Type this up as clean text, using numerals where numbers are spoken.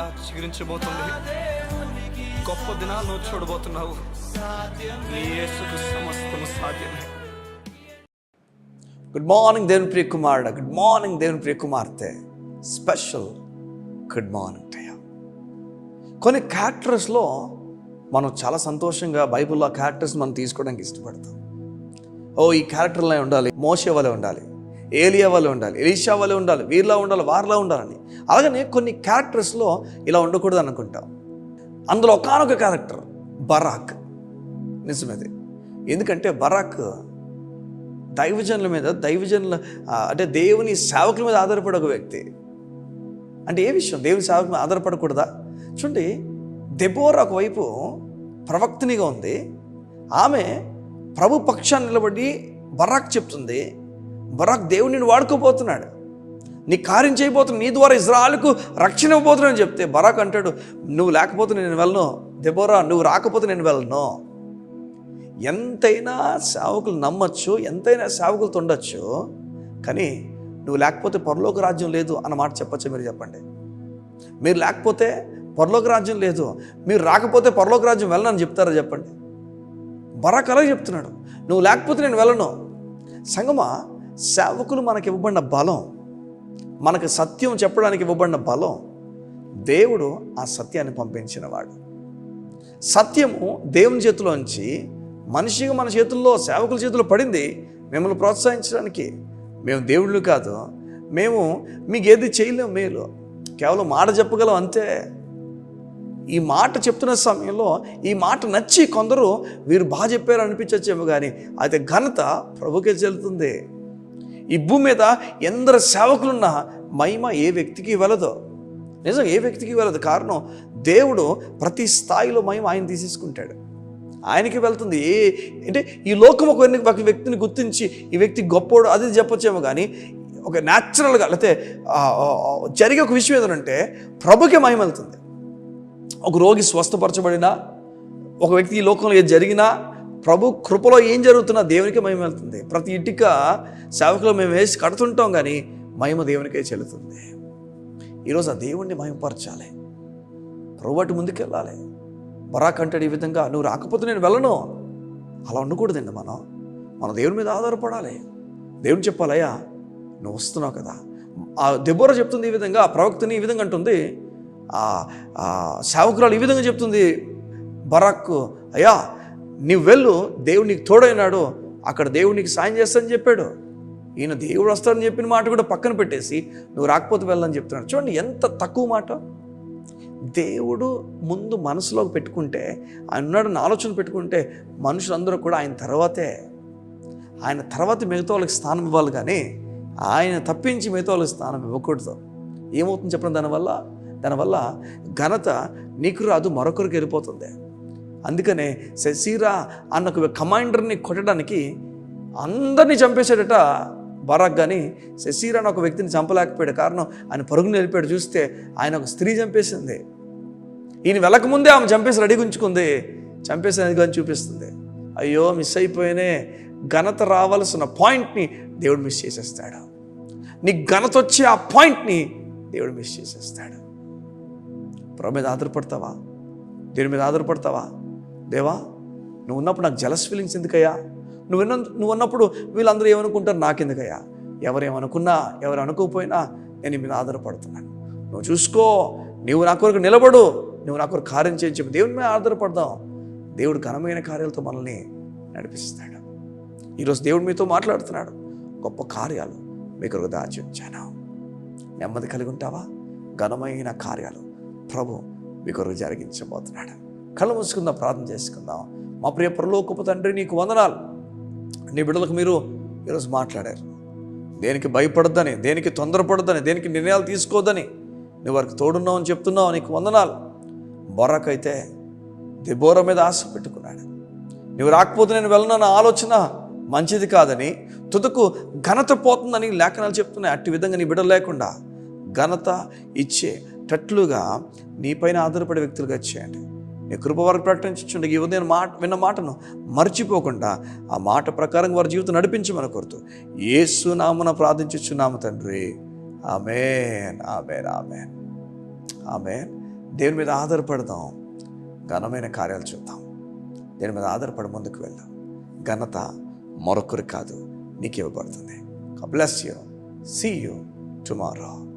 మరలా చిగురించబోతుంది. గొప్ప దినాలను చూడబోతున్నావు. నీ యేసుకు సమస్తము సాధ్యమే. గుడ్ మార్నింగ్ దేవుని ప్రియ కుమారుడు, గుడ్ మార్నింగ్ దేవుని ప్రియ కుమార్తె, special good morning to you. కొన్ని క్యారెక్టర్స్లో మనం చాలా సంతోషంగా బైబిల్లో ఆ క్యారెక్టర్స్ మనం తీసుకోవడానికి ఇష్టపడతాం. ఈ క్యారెక్టర్లో ఉండాలి, మోషే వలె ఉండాలి, ఏలియా వలె ఉండాలి, ఎలీషా వలె ఉండాలి, వీరిలా ఉండాలి, వారిలా ఉండాలని. అలాగనే కొన్ని క్యారెక్టర్స్లో ఇలా ఉండకూడదు అనుకుంటాం. అందులో ఒకానొక క్యారెక్టర్ బరాక్. నిజమేది. ఎందుకంటే బరాక్ దైవజనుల మీద, అంటే దేవుని సేవకుల మీద ఆధారపడే ఒక వ్యక్తి. అంటే ఏ విషయం? దేవుని సేవకుల మీద ఆధారపడకూడదా? చూడండి, దెబోరా ఒకవైపు ప్రవక్తినిగా ఉంది. ఆమె ప్రభు పక్షాన్ని నిలబడి బరాక్ చెప్తుంది, బరాక్ దేవుడిని వాడుకోబోతున్నాడు, నీ కార్యం చేయబోతున్నాడు, నీ ద్వారా ఇజ్రాయెలుకు రక్షణ ఇవ్వబోతున్నాడని చెప్తే బరాక్ అంటాడు, నువ్వు లేకపోతే నేను వెళ్ళను, దెబోరా నువ్వు రాకపోతే నేను వెళ్ళను. ఎంతైనా సేవకులు నమ్మచ్చు, ఎంతైనా సేవకులతో ఉండొచ్చు, కానీ నువ్వు లేకపోతే పరలోక రాజ్యం లేదు అన్న మాట చెప్పచ్చు. మీరు చెప్పండి. మీరు లేకపోతే పరలోక రాజ్యం లేదు, మీరు రాకపోతే పరలోక రాజ్యం వెళ్ళనని చెప్తారా? చెప్పండి. బరాక్ అలాగే చెప్తున్నాడు, నువ్వు లేకపోతే నేను వెళ్ళను. సంగమా, సేవకులు మనకి ఇవ్వబడిన బలం, మనకు సత్యం చెప్పడానికి ఇవ్వబడిన బలం, దేవుడు ఆ సత్యాన్ని పంపించినవాడు. సత్యము దేవుని చేతిలోంచి మనిషిగా మన చేతుల్లో, సేవకుల చేతుల్లో పడింది మిమ్మల్ని ప్రోత్సహించడానికి. మేము దేవుళ్ళు కాదు, మేము మీకు ఏది చేయలేము, మేలు కేవలం మాట చెప్పగలం అంతే. ఈ మాట చెప్తున్న సమయంలో ఈ మాట నచ్చి కొందరు వీరు బాగా చెప్పారు అనిపించచ్చేమో, కానీ అయితే ఘనత ప్రభుకే చెల్లుతుంది. ఈ భూమి మీద ఎందరు సేవకులున్నా మహిమ ఏ వ్యక్తికి వెళ్ళదు. నిజం, ఏ వ్యక్తికి వెళ్ళదు. కారణం, దేవుడు ప్రతి స్థాయిలో మహిమ ఆయన తీసేసుకుంటాడు, ఆయనకి వెళ్తుంది. అంటే ఈ లోకం ఒక వ్యక్తిని గుర్తించి ఈ వ్యక్తి గొప్పోడు అది చెప్పొచ్చేమో, కానీ ఒక న్యాచురల్గా లేకపోతే జరిగే ఒక విషయం ఏదంటే ప్రభుకే మహిమ వెళ్తుంది. ఒక రోగి స్వస్థపరచబడినా, ఒక వ్యక్తి ఈ లోకంలో ఏది జరిగినా, ప్రభు కృపలో ఏం జరుగుతున్నా దేవునికే మహిమ వెళ్తుంది. ప్రతి ఇటుక సేవకులో మేము వేసి కడుతుంటాం, కానీ మహిమ దేవునికే చెల్లుతుంది. ఈరోజు ఆ దేవుణ్ణి మహిమపరచాలి, ప్రభువాటి ముందుకెళ్ళాలి. బరాక్ అంటాడు ఈ విధంగా, నువ్వు రాకపోతే నేను వెళ్ళను. అలా ఉండకూడదండి. మన దేవుని మీద ఆధారపడాలి. దేవుని చెప్పాలయ్యా నువ్వు వస్తున్నావు కదా. ఆ దెబోరా చెప్తుంది ఈ విధంగా, ప్రవక్తని ఈ విధంగా అంటుంది, సేవకురాలు ఈ విధంగా చెప్తుంది బరాక్, అయ్యా నీవు వెళ్ళు, దేవుడు నీకు తోడైనాడు, అక్కడ దేవుడు నీకు సాయం చేస్తానని చెప్పాడు. ఈయన దేవుడు వస్తాడని చెప్పిన మాట కూడా పక్కన పెట్టేసి నువ్వు రాకపోతే వెళ్ళని చెప్తున్నాడు. చూడండి ఎంత తక్కువ మాట. దేవుడు ముందు మనసులోకి పెట్టుకుంటే, ఆయన ఉన్నాడని ఆలోచన పెట్టుకుంటే మనుషులందరూ కూడా ఆయన తర్వాత మిగతా వాళ్ళకి స్థానం ఇవ్వాలి, కానీ ఆయన తప్పించి మిగతా వాళ్ళకి స్థానం ఇవ్వకూడదు. ఏమవుతుంది చెప్పండి? దానివల్ల ఘనత నీకు రాదు, మరొకరికి వెళ్ళిపోతుంది. అందుకనే సెసీరా అన్న ఒక కమాండర్ని కొట్టడానికి అందరినీ చంపేశాడట బరాక్, కానీ సెసీరా అన్న ఒక వ్యక్తిని చంపలేకపోయాడు. కారణం, ఆయన పరుగుని వెళ్ళిపోయాడు. చూస్తే ఆయన ఒక స్త్రీ చంపేసింది. ఈయన వెళ్ళకముందే ఆమె చంపేసి రెడీ ఉంచుకుంది, చంపేసినది కానీ చూపిస్తుంది. అయ్యో మిస్ అయిపోయినే. ఘనత రావాల్సిన పాయింట్ని దేవుడు మిస్ చేసేస్తాడు. నీకు ఘనత వచ్చే ఆ పాయింట్ని దేవుడు మిస్ చేసేస్తాడు. ప్రభు మీద ఆధారపడతావా? దేవుని మీద ఆధారపడతావా? దేవా నువ్వు ఉన్నప్పుడు నాకు జలస్ ఫీలింగ్స్ ఎందుకయ్యా? నువ్వు ఉన్నప్పుడు వీళ్ళందరూ ఏమనుకుంటారు నాకెందుకయ్యా? ఎవరేమనుకున్నా, ఎవరు అనుకోకపోయినా నేను మీద ఆధారపడుతున్నాను. నువ్వు చూసుకో, నువ్వు నా కొరకు నిలబడు, నువ్వు నా కొరకు కార్యం చేయని చెప్పి దేవుని మీద ఆధారపడదాం. దేవుడు ఘనమైన కార్యాలతో మనల్ని నడిపిస్తాడు. ఈరోజు దేవుడు మీతో మాట్లాడుతున్నాడు. గొప్ప కార్యాలు మీ కొరకు దాచి ఉంచాను. నెమ్మది కలిగి ఉంటావా? ఘనమైన కార్యాలు ప్రభు మీ కొరకు జరిగించబోతున్నాడు. కళ్ళు మూసుకుందాం, ప్రార్థన చేసుకుందాం. మా ప్రియ పరలోకపు తండ్రి, నీకు వందనాలు. నీ బిడ్డలకు మీరు ఈరోజు మాట్లాడారు. దేనికి భయపడద్దని, దేనికి తొందరపడద్దని, దేనికి నిర్ణయాలు తీసుకోవద్దని నువ్వు వారికి తోడున్నావు అని చెప్తున్నావు. నీకు వందనాలు. బరాక్ అయితే దెబోరా మీద ఆశ పెట్టుకున్నాడు. నువ్వు రాకపోతే నేను వెళ్ళనన్న ఆలోచన మంచిది కాదని, తుదకు ఘనత పోతుందని లేఖనాలు చెప్తున్నాయి. అట్టి విధంగా నీ బిడ్డలు లేకుండా ఘనత ఇచ్చేటట్లుగా నీపైన ఆధారపడే వ్యక్తులుగా చేయండి. నీ కృప వారికి ప్రకటించుండే ఈ ఉదయం విన్న మాటను మర్చిపోకుండా ఆ మాట ప్రకారం వారి జీవితం నడిపించమని కోరుతూ యేసు నామమున ప్రార్థించుచున్నాము తండ్రి. ఆమేన్, ఆమేన్, ఆమేన్, ఆమేన్. దేవుని మీద ఆధారపడదాం, ఘనమైన కార్యాలు చూద్దాం. దేని మీద ఆధారపడి ముందుకు వెళ్దాం. ఘనత మరొకరు కాదు, నీకు ఇవ్వబడుతుంది. God bless you. See you tomorrow.